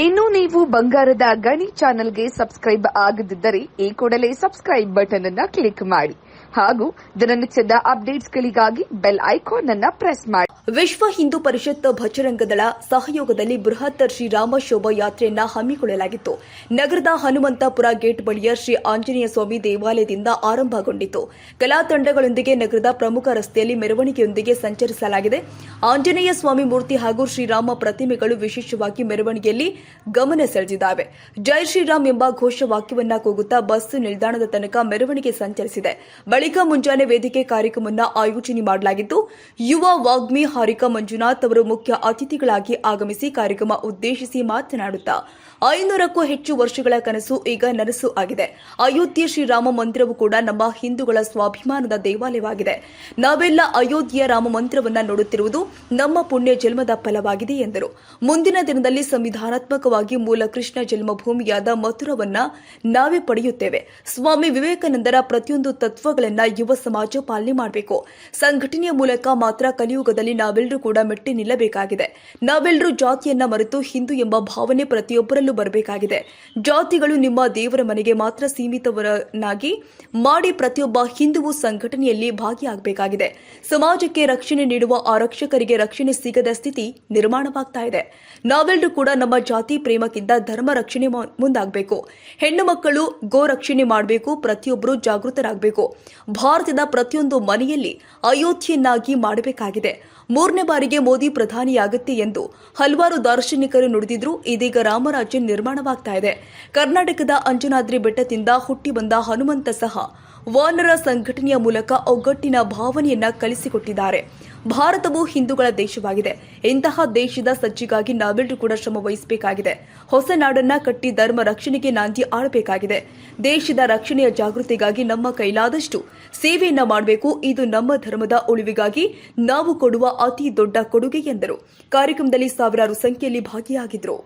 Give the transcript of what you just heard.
ಇನ್ನು ನೀವು ಬಂಗಾರದ ಗಣಿ ಚಾನೆಲ್ಗೆ ಸಬ್ಸ್ಕ್ರೈಬ್ ಆಗದಿದ್ದರೆ ಈ ಕೂಡಲೇ ಸಬ್ಸ್ಕ್ರೈಬ್ ಬಟನ್ ಅನ್ನು ಕ್ಲಿಕ್ ಮಾಡಿ ಹಾಗೂ ದಿನನಿತ್ಯದ ಅಪ್ಡೇಟ್ಸ್ಗಳಿಗಾಗಿ ಬೆಲ್ ಐಕಾನ್ ಅನ್ನು ಪ್ರೆಸ್ ಮಾಡಿ. ವಿಶ್ವ ಹಿಂದೂ ಪರಿಷತ್ ಭಜರಂಗದಳ ಸಹಯೋಗದಲ್ಲಿ ಬೃಹತ್ ಶ್ರೀರಾಮ ಶೋಭಾಯಾತ್ರೆಯನ್ನ ಹಮ್ಮಿಕೊಳ್ಳಲಾಗಿತ್ತು. ನಗರದ ಹನುಮಂತಪುರ ಗೇಟ್ ಬಳಿಯ ಶ್ರೀ ಆಂಜನೇಯ ಸ್ವಾಮಿ ದೇವಾಲಯದಿಂದ ಆರಂಭಗೊಂಡಿತು. ಕಲಾ ತಂಡಗಳೊಂದಿಗೆ ನಗರದ ಪ್ರಮುಖ ರಸ್ತೆಯಲ್ಲಿ ಮೆರವಣಿಗೆಯೊಂದಿಗೆ ಸಂಚರಿಸಲಾಗಿದೆ. ಆಂಜನೇಯ ಸ್ವಾಮಿ ಮೂರ್ತಿ ಹಾಗೂ ಶ್ರೀರಾಮ ಪ್ರತಿಮೆಗಳು ವಿಶೇಷವಾಗಿ ಮೆರವಣಿಗೆಯಲ್ಲಿ ಗಮನ ಸೆಳೆದಿದ್ದಾವೆ. ಜೈ ಶ್ರೀರಾಮ್ ಎಂಬ ಘೋಷವಾಕ್ಯವನ್ನ ಕೂಗುತ್ತಾ ಬಸ್ ನಿಲ್ದಾಣದ ತನಕ ಮೆರವಣಿಗೆ ಸಂಚರಿಸಿದೆ. ಬಳಿಕ ಮುಂಜಾನೆ ವೇದಿಕೆ ಕಾರ್ಯಕ್ರಮವನ್ನು ಆಯೋಜನೆ ಮಾಡಲಾಗಿದ್ದು, ಯುವ ವಾಗ್ಮಿ ಹಾರಿಕಾ ಮಂಜುನಾಥ್ ಅವರು ಮುಖ್ಯ ಅತಿಥಿಗಳಾಗಿ ಆಗಮಿಸಿ ಕಾರ್ಯಕ್ರಮ ಉದ್ದೇಶಿಸಿ ಮಾತನಾಡುತ್ತಾ 500ಕ್ಕೂ ಹೆಚ್ಚು ವರ್ಷಗಳ ಕನಸು ಈಗ ನನಸು ಆಗಿದೆ. ಅಯೋಧ್ಯೆ ಶ್ರೀರಾಮ ಮಂದಿರವು ಕೂಡ ನಮ್ಮ ಹಿಂದೂಗಳ ಸ್ವಾಭಿಮಾನದ ದೇವಾಲಯವಾಗಿದೆ. ನಾವೆಲ್ಲ ಅಯೋಧ್ಯೆಯ ರಾಮ ಮಂದಿರವನ್ನ ನೋಡುತ್ತಿರುವುದು ನಮ್ಮ ಪುಣ್ಯ ಜನ್ಮದ ಫಲವಾಗಿದೆ ಎಂದರು. ಮುಂದಿನ ದಿನದಲ್ಲಿ ಸಂವಿಧಾನಾತ್ಮಕವಾಗಿ ಮೂಲ ಕೃಷ್ಣ ಜನ್ಮಭೂಮಿಯಾದ ಮಥುರವನ್ನ ನಾವೇ ಪಡೆಯುತ್ತೇವೆ. ಸ್ವಾಮಿ ವಿವೇಕಾನಂದರ ಪ್ರತಿಯೊಂದು ತತ್ವಗಳನ್ನ ಯುವ ಸಮಾಜ ಪಾಲನೆ ಮಾಡಬೇಕು. ಸಂಘಟನೆಯ ಮೂಲಕ ಮಾತ್ರ ಕಲಿಯುಗದಲ್ಲಿ ನಾವೆಲ್ಲರೂ ಕೂಡ ಮೆಟ್ಟಿ ನಿಲ್ಲಬೇಕಾಗಿದೆ. ನಾವೆಲ್ಲರೂ ಜಾತಿಯನ್ನ ಮರೆತು ಹಿಂದೂ ಎಂಬ ಭಾವನೆ ಪ್ರತಿಯೊಬ್ಬರಲ್ಲೂ ಬರಬೇಕಾಗಿದೆ. ಜಾತಿಗಳು ನಿಮ್ಮ ದೇವರ ಮನೆಗೆ ಮಾತ್ರ ಸೀಮಿತವನ್ನಾಗಿ ಮಾಡಿ ಪ್ರತಿಯೊಬ್ಬ ಹಿಂದುವು ಸಂಘಟನೆಯಲ್ಲಿ ಭಾಗಿಯಾಗಬೇಕಾಗಿದೆ. ಸಮಾಜಕ್ಕೆ ರಕ್ಷಣೆ ನೀಡುವ ಆರಕ್ಷಕರಿಗೆ ರಕ್ಷಣೆ ಸಿಗದ ಸ್ಥಿತಿ ನಿರ್ಮಾಣವಾಗ್ತಾ ಇದೆ. ನಾವೆಲ್ಲರೂ ಕೂಡ ನಮ್ಮ ಜಾತಿ ಪ್ರೇಮಕ್ಕಿಂತ ಧರ್ಮ ರಕ್ಷಣೆ ಮುಂದಾಗಬೇಕು. ಹೆಣ್ಣು ಮಕ್ಕಳು ಗೋ ರಕ್ಷಣೆ ಮಾಡಬೇಕು. ಪ್ರತಿಯೊಬ್ಬರು ಜಾಗೃತರಾಗಬೇಕು. ಭಾರತದ ಪ್ರತಿಯೊಂದು ಮನೆಯಲ್ಲಿ ಅಯೋಧ್ಯೆಯನ್ನಾಗಿ ಮಾಡಬೇಕಾಗಿದೆ. 3ನೇ ಬಾರಿಗೆ ಮೋದಿ ಪ್ರಧಾನಿಯಾಗುತ್ತೆ ಎಂದು ಹಲವಾರು ದಾರ್ಶನಿಕರು ನುಡಿದಿದ್ರು. ಇದೀಗ ರಾಮರಾಜ್ಯ ನಿರ್ಮಾಣವಾಗ್ತಾ ಇದೆ. ಕರ್ನಾಟಕದ ಅಂಜನಾದ್ರಿ ಬೆಟ್ಟದಿಂದ ಹುಟ್ಟಿ ಬಂದ ಹನುಮಂತ ಸಹ ವಾನರ ಸಂಘಟನೆಯ ಮೂಲಕ ಒಗ್ಗಟ್ಟಿನ ಭಾವನೆಯನ್ನ ಕಲಿಸಿಕೊಟ್ಟಿದ್ದಾರೆ. ಭಾರತವು ಹಿಂದೂಗಳ ದೇಶವಾಗಿದೆ. ಇಂತಹ ದೇಶದ ಸಜ್ಜಿಗಾಗಿ ನಾವೆಲ್ಲರೂ ಕೂಡ ಶ್ರಮ ವಹಿಸಬೇಕಾಗಿದೆ. ಹೊಸ ನಾಡನ್ನ ಕಟ್ಟಿ ಧರ್ಮ ರಕ್ಷಣೆಗೆ ನಾಂದಿ ಆಡಬೇಕಾಗಿದೆ. ದೇಶದ ರಕ್ಷಣೆಯ ಜಾಗೃತಿಗಾಗಿ ನಮ್ಮ ಕೈಲಾದಷ್ಟು ಸೇವೆಯನ್ನ ಮಾಡಬೇಕು. ಇದು ನಮ್ಮ ಧರ್ಮದ ಉಳಿವಿಗಾಗಿ ನಾವು ಕೊಡುವ ಅತಿ ದೊಡ್ಡ ಕೊಡುಗೆ ಎಂದರು. ಕಾರ್ಯಕ್ರಮದಲ್ಲಿ ಸಾವಿರಾರು ಸಂಖ್ಯೆಯಲ್ಲಿ ಭಾಗಿಯಾಗಿದ್ದರು.